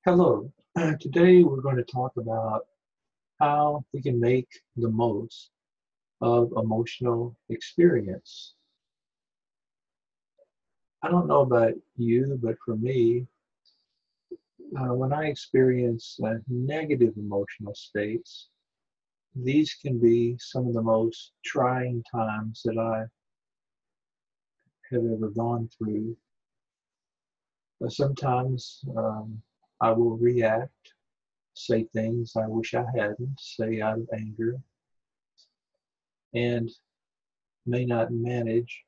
Hello. Today we're going to talk about how we can make the most of emotional experience. I don't know about you, but for me, when I experience negative emotional states, these can be some of the most trying times that I have ever gone through. Sometimes I will react, say things I wish I hadn't, say out of anger, and may not manage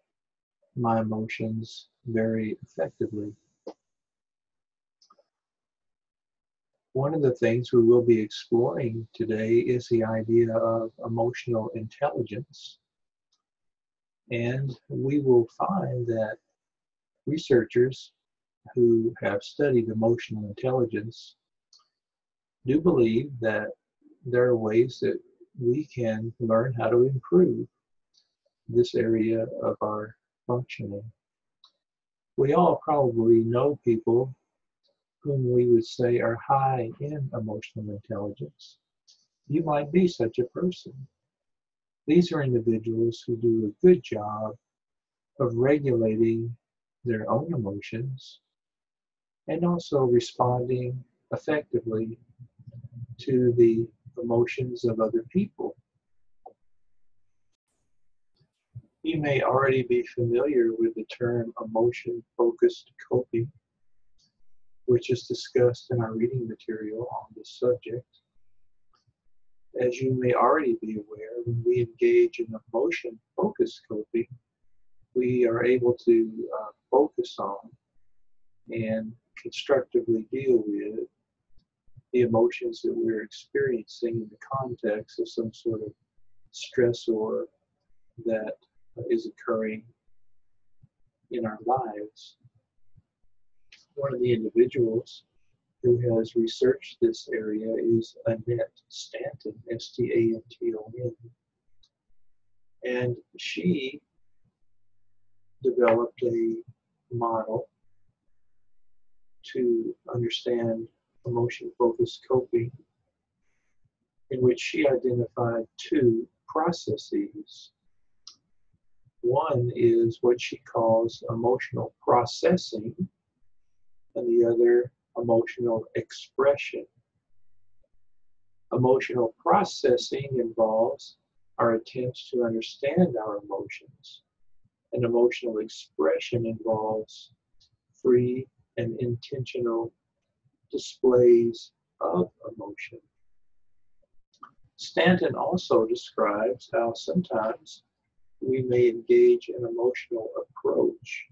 my emotions very effectively. One of the things we will be exploring today is the idea of emotional intelligence. And we will find that researchers who have studied emotional intelligence do believe that there are ways that we can learn how to improve this area of our functioning. We all probably know people whom we would say are high in emotional intelligence. You might be such a person. These are individuals who do a good job of regulating their own emotions and also responding effectively to the emotions of other people. You may already be familiar with the term emotion focused coping, which is discussed in our reading material on this subject. As you may already be aware, when we engage in emotion focused coping, we are able to focus on and constructively deal with the emotions that we're experiencing in the context of some sort of stressor that is occurring in our lives. One of the individuals who has researched this area is Annette Stanton, Stanton, and she developed a model to understand emotion focused coping in which she identified two processes. One is what she calls emotional processing, and the other emotional expression. Emotional processing involves our attempts to understand our emotions, and emotional expression involves free and intentional displays of emotion. Stanton also describes how sometimes we may engage in emotional approach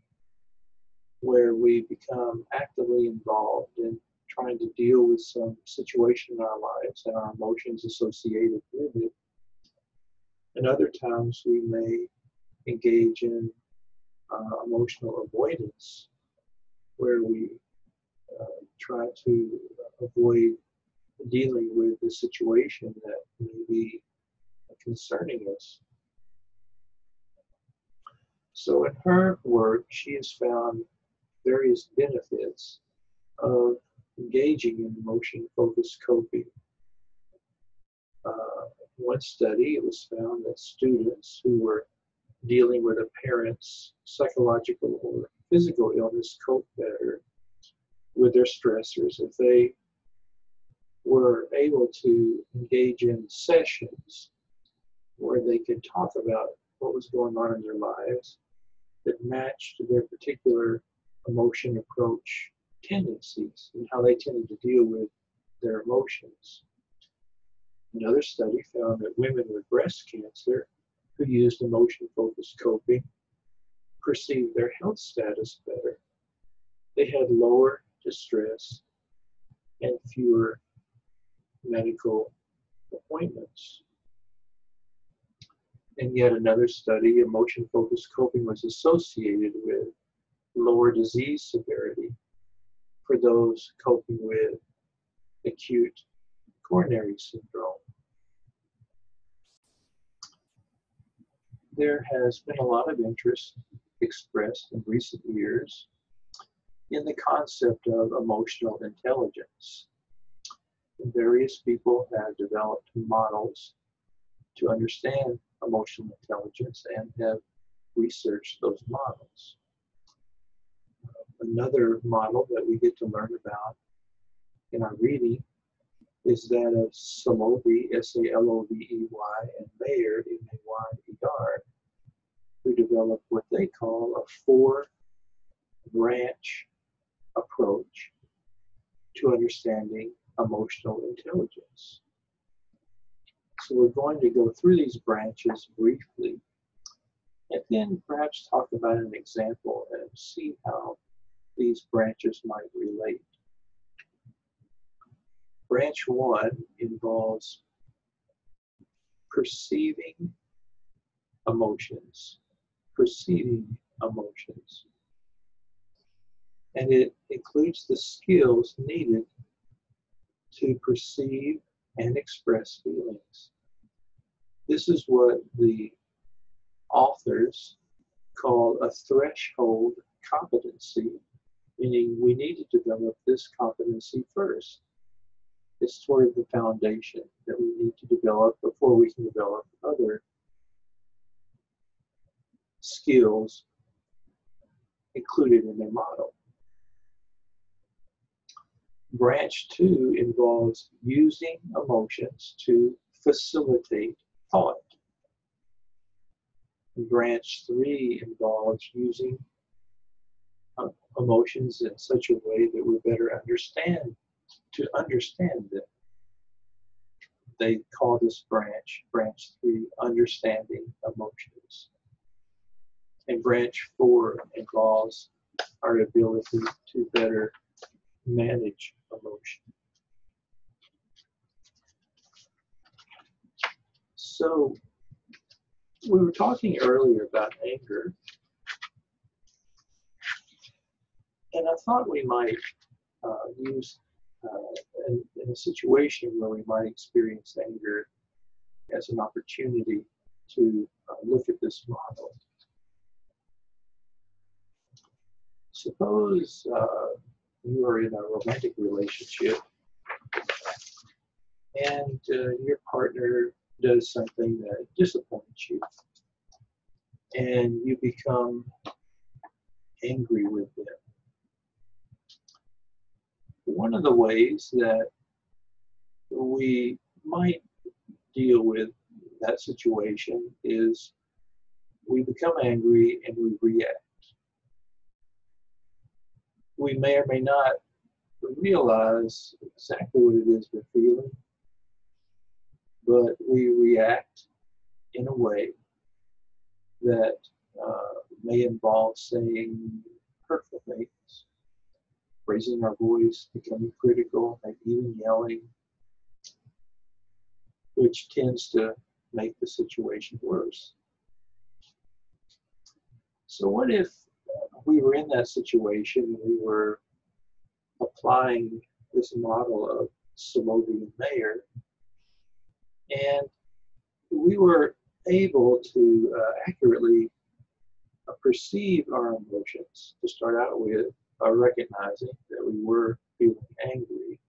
where we become actively involved in trying to deal with some situation in our lives and our emotions associated with it. And other times we may engage in emotional avoidance where we try to avoid dealing with the situation that may be concerning us. So in her work, she has found various benefits of engaging in emotion-focused coping. One study, it was found that students who were dealing with a parent's psychological or physical illness cope better with their stressors if they were able to engage in sessions where they could talk about what was going on in their lives that matched their particular emotion approach tendencies and how they tended to deal with their emotions. Another study found that women with breast cancer who used emotion-focused coping perceived their health status better. They had lower distress and fewer medical appointments. And yet another study, emotion-focused coping was associated with lower disease severity for those coping with acute coronary syndrome. There has been a lot of interest expressed in recent years in the concept of emotional intelligence. Various people have developed models to understand emotional intelligence and have researched those models. Another model that we get to learn about in our reading is that of Salovey, S-A-L-O-V-E-Y, and Mayer, M-A-Y-E-R, who developed what they call a four-branch approach to understanding emotional intelligence. So we're going to go through these branches briefly, and then perhaps talk about an example and see how these branches might relate. Branch 1 involves perceiving emotions. And it includes the skills needed to perceive and express feelings. This is what the authors call a threshold competency, meaning we need to develop this competency first. It's sort of the foundation that we need to develop before we can develop other skills included in their model. Branch 2 involves using emotions to facilitate thought. Branch 3 involves using emotions in such a way that we better understand them. They call this branch 3, understanding emotions. And branch 4 involves our ability to better manage emotion. So we were talking earlier about anger, and I thought we might use in a situation where we might experience anger as an opportunity to look at this model. Suppose you are in a romantic relationship and your partner does something that disappoints you, and you become angry with them. One of the ways that we might deal with that situation is we become angry and we react. We may or may not realize exactly what it is we're feeling, but we react in a way that may involve saying hurtful things, raising our voice, becoming critical, maybe even yelling, which tends to make the situation worse. So what if we were in that situation and we were applying this model of Salovey and Mayer, and we were able to accurately perceive our emotions to start out with by recognizing that we were feeling angry.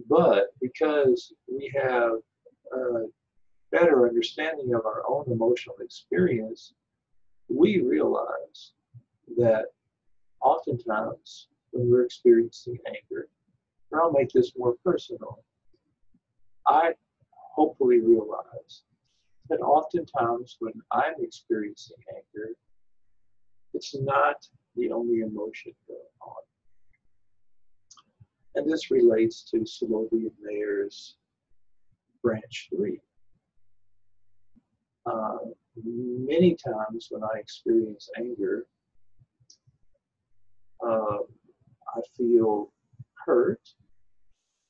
But because we have a better understanding of our own emotional experience, we realize that oftentimes when we're experiencing anger, and I'll make this more personal, I hopefully realize that oftentimes when I'm experiencing anger, it's not the only emotion going on. And this relates to Salovey and Mayer's branch 3. Many times when I experience anger, I feel hurt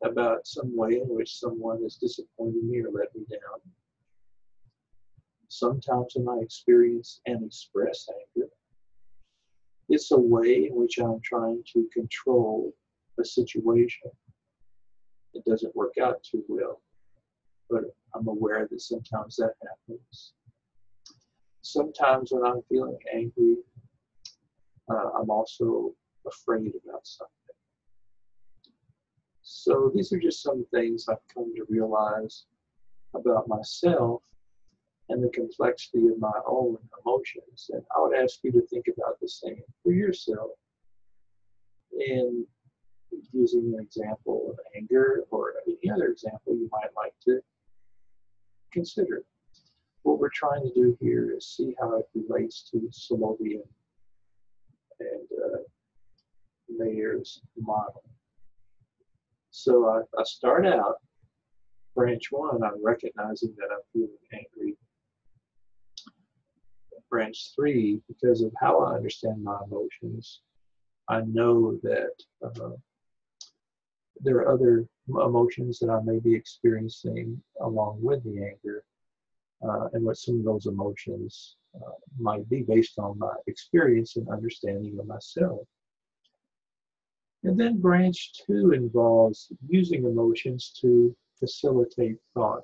about some way in which someone has disappointed me or let me down. Sometimes when I experience and express anger, it's a way in which I'm trying to control a situation. It doesn't work out too well, but I'm aware that sometimes that happens. Sometimes when I'm feeling angry, I'm also afraid about something. So these are just some things I've come to realize about myself and the complexity of my own emotions. And I would ask you to think about the same for yourself in using an example of anger or any other example you might like to consider. What we're trying to do here is see how it relates to Soloviev and Mayer's model. So I start out, branch one, I'm recognizing that I'm feeling angry. Branch three, because of how I understand my emotions, I know that there are other emotions that I may be experiencing along with the anger, and what some of those emotions might be based on my experience and understanding of myself. And then branch two involves using emotions to facilitate thought.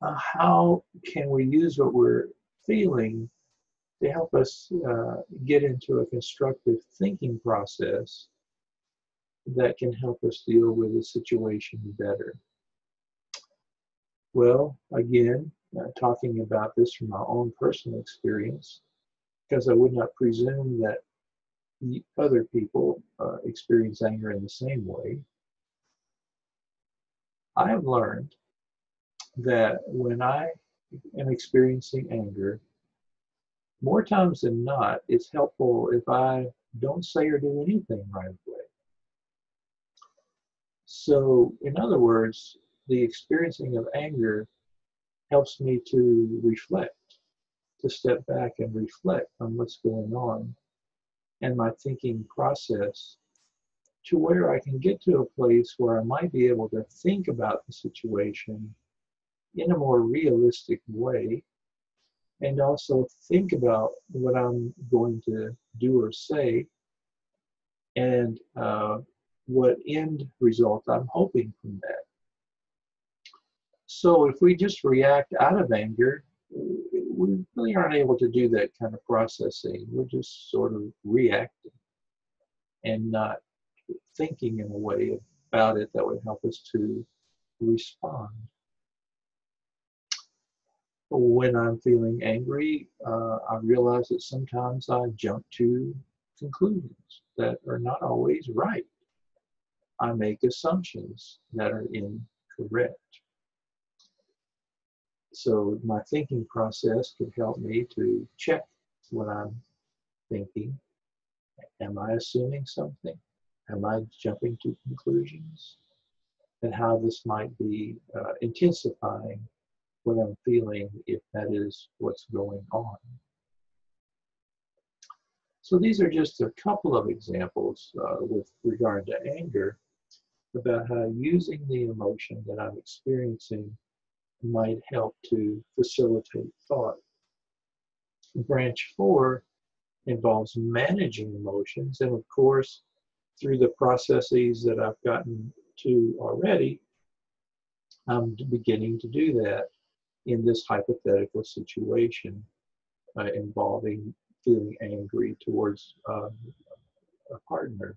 How can we use what we're feeling to help us get into a constructive thinking process that can help us deal with the situation better? Well, again, talking about this from my own personal experience, because I would not presume that other people experience anger in the same way. I have learned that when I am experiencing anger, more times than not, it's helpful if I don't say or do anything right away. So, in other words, the experiencing of anger helps me to reflect, to step back and reflect on what's going on and my thinking process, to where I can get to a place where I might be able to think about the situation in a more realistic way, and also think about what I'm going to do or say, and what end result I'm hoping from that. So if we just react out of anger, we really aren't able to do that kind of processing. We're just sort of reacting and not thinking in a way about it that would help us to respond. When I'm feeling angry, I realize that sometimes I jump to conclusions that are not always right. I make assumptions that are incorrect. So my thinking process could help me to check what I'm thinking. Am I assuming something? Am I jumping to conclusions? And how this might be intensifying what I'm feeling, if that is what's going on. So these are just a couple of examples with regard to anger about how using the emotion that I'm experiencing might help to facilitate thought. Branch four involves managing emotions, and of course, through the processes that I've gotten to already, I'm beginning to do that in this hypothetical situation involving feeling angry towards a partner.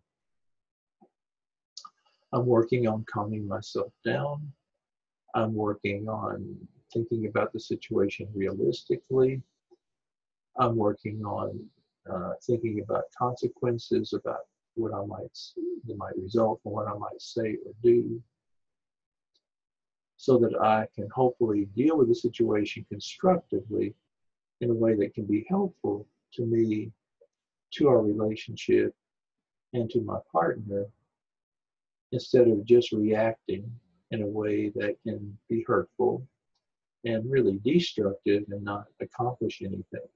I'm working on calming myself down. I'm working on thinking about the situation realistically. I'm working on thinking about consequences, about what that might result from what I might say or do, so that I can hopefully deal with the situation constructively in a way that can be helpful to me, to our relationship, and to my partner, instead of just reacting in a way that can be hurtful and really destructive and not accomplish anything.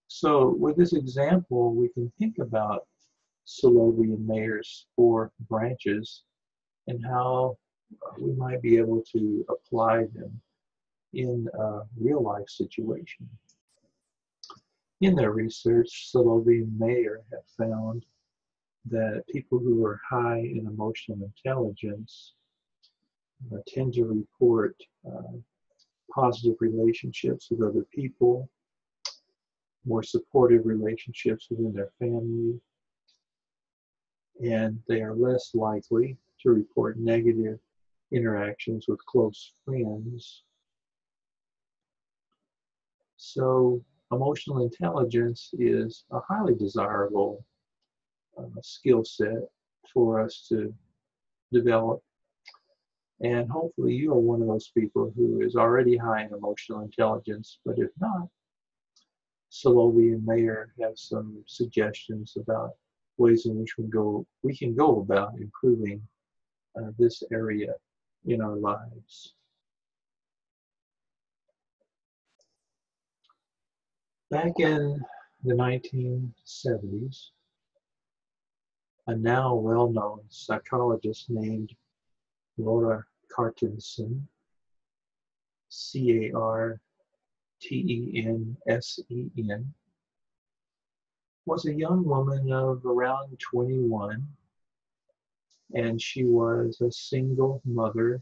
So with this example, we can think about Soloviev and Mayer's four branches and how we might be able to apply them in a real life situation. In their research, Soloviev and Mayer have found that people who are high in emotional intelligence tend to report positive relationships with other people, more supportive relationships within their family, and they are less likely to report negative interactions with close friends. So emotional intelligence is a highly desirable skill set for us to develop. And hopefully you are one of those people who is already high in emotional intelligence, but if not, Salobi and Mayer have some suggestions about ways in which we can go about improving this area in our lives. Back in the 1970s, a now well-known psychologist named Laura Cartensen, Cartensen, was a young woman of around 21, and she was a single mother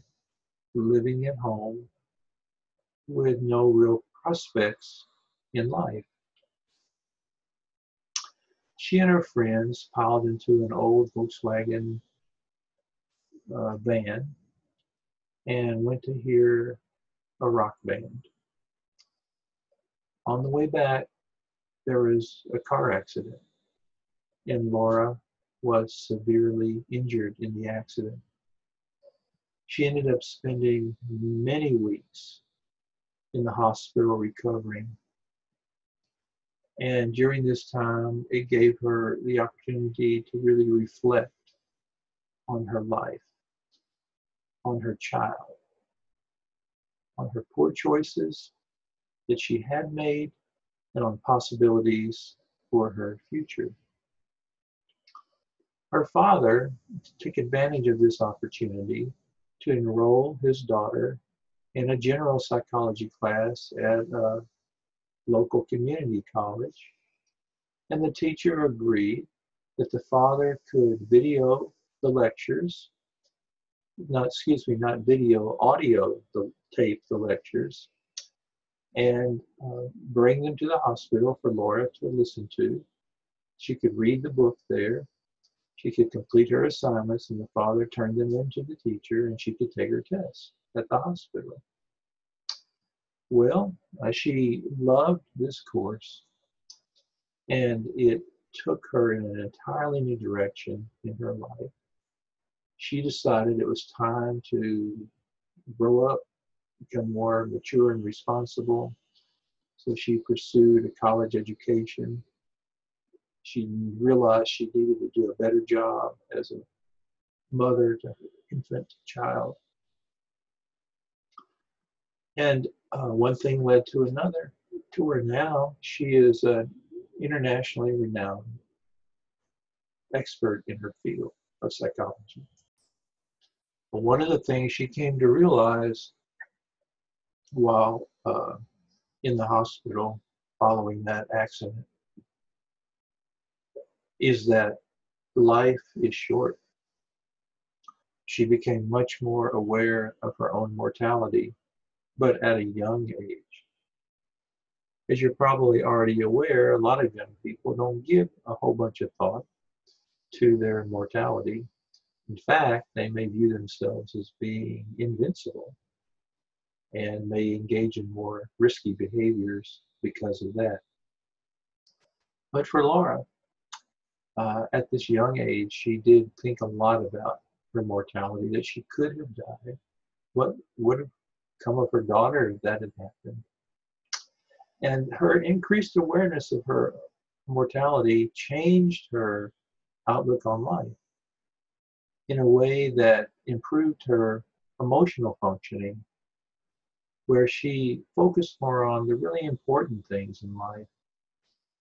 living at home with no real prospects in life. She and her friends piled into an old Volkswagen van and went to hear a rock band. On the way back, there was a car accident, and Laura was severely injured in the accident. She ended up spending many weeks in the hospital recovering. And during this time, it gave her the opportunity to really reflect on her life, on her child, on her poor choices that she had made, and on possibilities for her future. Her father took advantage of this opportunity to enroll his daughter in a general psychology class at a local community college. And the teacher agreed that the father could video the lectures, not video, audio tape the lectures, and bring them to the hospital for Laura to listen to. She could read the book there. She could complete her assignments, and the father turned them in to the teacher, and she could take her test at the hospital. Well, she loved this course, and it took her in an entirely new direction in her life. She decided it was time to grow up, become more mature and responsible. So she pursued a college education. She realized she needed to do a better job as a mother to her infant child. And one thing led to another. To her now, she is an internationally renowned expert in her field of psychology. But one of the things she came to realize while in the hospital following that accident is that life is short. She became much more aware of her own mortality, but at a young age. As you're probably already aware, a lot of young people don't give a whole bunch of thought to their mortality. In fact, they may view themselves as being invincible and may engage in more risky behaviors because of that. But for Laura, at this young age, she did think a lot about her mortality, that she could have died. What would have come of her daughter if that had happened? And her increased awareness of her mortality changed her outlook on life in a way that improved her emotional functioning, where she focused more on the really important things in life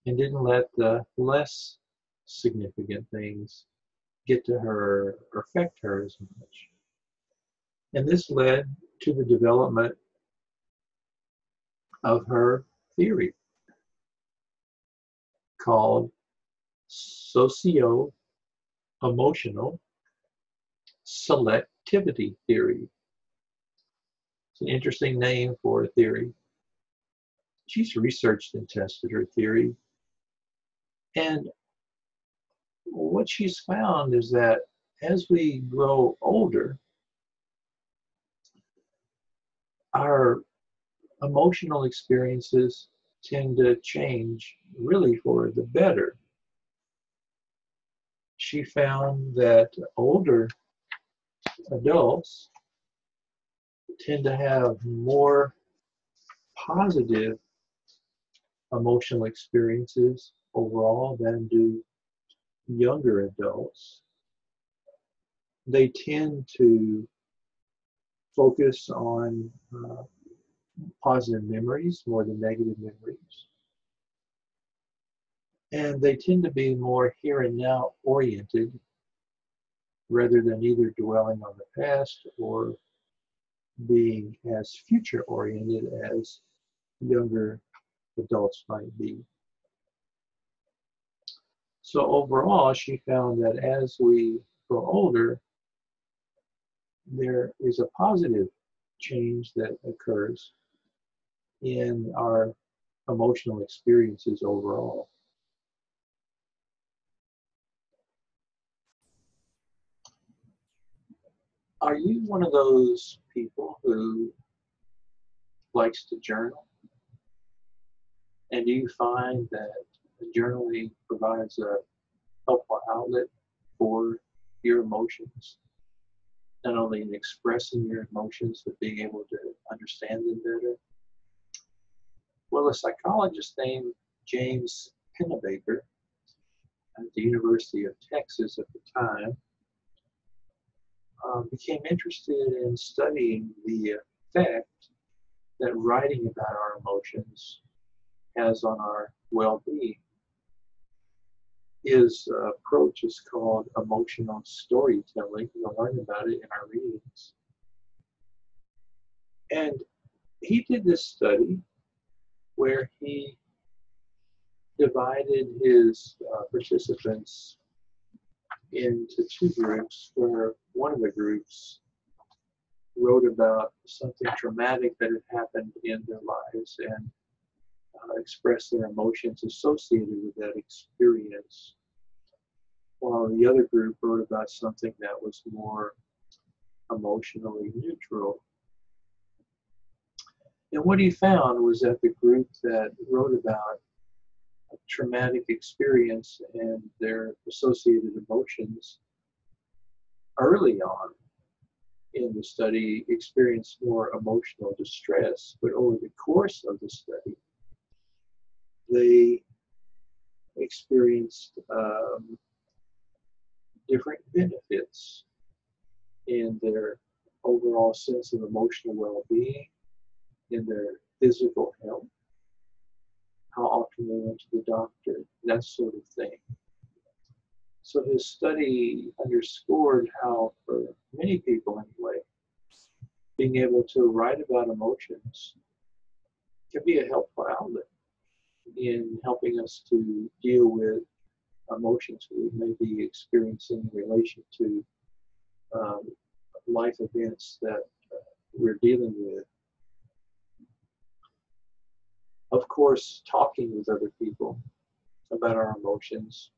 and didn't let the less significant things get to her or affect her as much. And this led to the development of her theory called socio-emotional selectivity theory. It's an interesting name for a theory. she's researched and tested her theory. And what she's found is that as we grow older, our emotional experiences tend to change really for the better. She found that older adults tend to have more positive emotional experiences overall than do younger adults. They tend to focus on positive memories more than negative memories. And they tend to be more here and now oriented rather than either dwelling on the past or being as future oriented as younger adults might be. So overall, she found that as we grow older, there is a positive change that occurs in our emotional experiences overall. Are you one of those people who likes to journal? And do you find that journaling provides a helpful outlet for your emotions? Not only in expressing your emotions, but being able to understand them better? Well, a psychologist named James Pennebaker at the University of Texas at the time became interested in studying the effect that writing about our emotions has on our well-being. His approach is called emotional storytelling. You'll learn about it in our readings. And he did this study where he divided his participants into two groups, where one of the groups wrote about something traumatic that had happened in their lives and expressed their emotions associated with that experience, while the other group wrote about something that was more emotionally neutral. And what he found was that the group that wrote about a traumatic experience and their associated emotions early on in the study experienced more emotional distress, but over the course of the study, they experienced different benefits in their overall sense of emotional well-being, in their physical health, how often they went to the doctor, that sort of thing. So his study underscored how, for many people anyway, being able to write about emotions can be a helpful outlet in helping us to deal with emotions we may be experiencing in relation to life events that we're dealing with. Of course, talking with other people about our emotions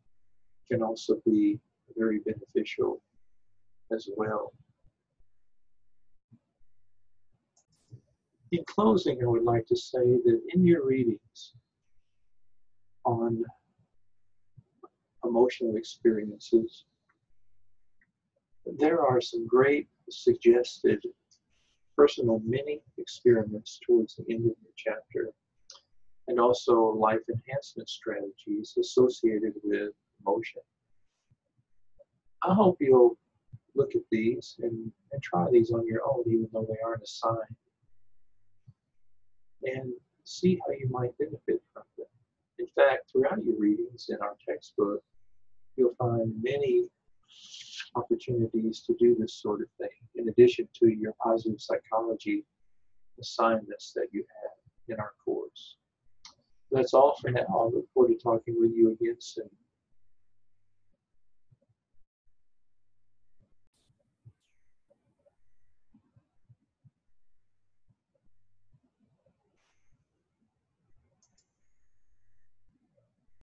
can also be very beneficial as well. In closing, I would like to say that in your readings on emotional experiences, there are some great suggested personal mini experiments towards the end of your chapter, and also life enhancement strategies associated with emotion. I hope you'll look at these and try these on your own, even though they aren't assigned, and see how you might benefit from them. In fact, throughout your readings in our textbook, you'll find many opportunities to do this sort of thing, in addition to your positive psychology assignments that you have in our course. That's all for now. I look forward to talking with you again soon.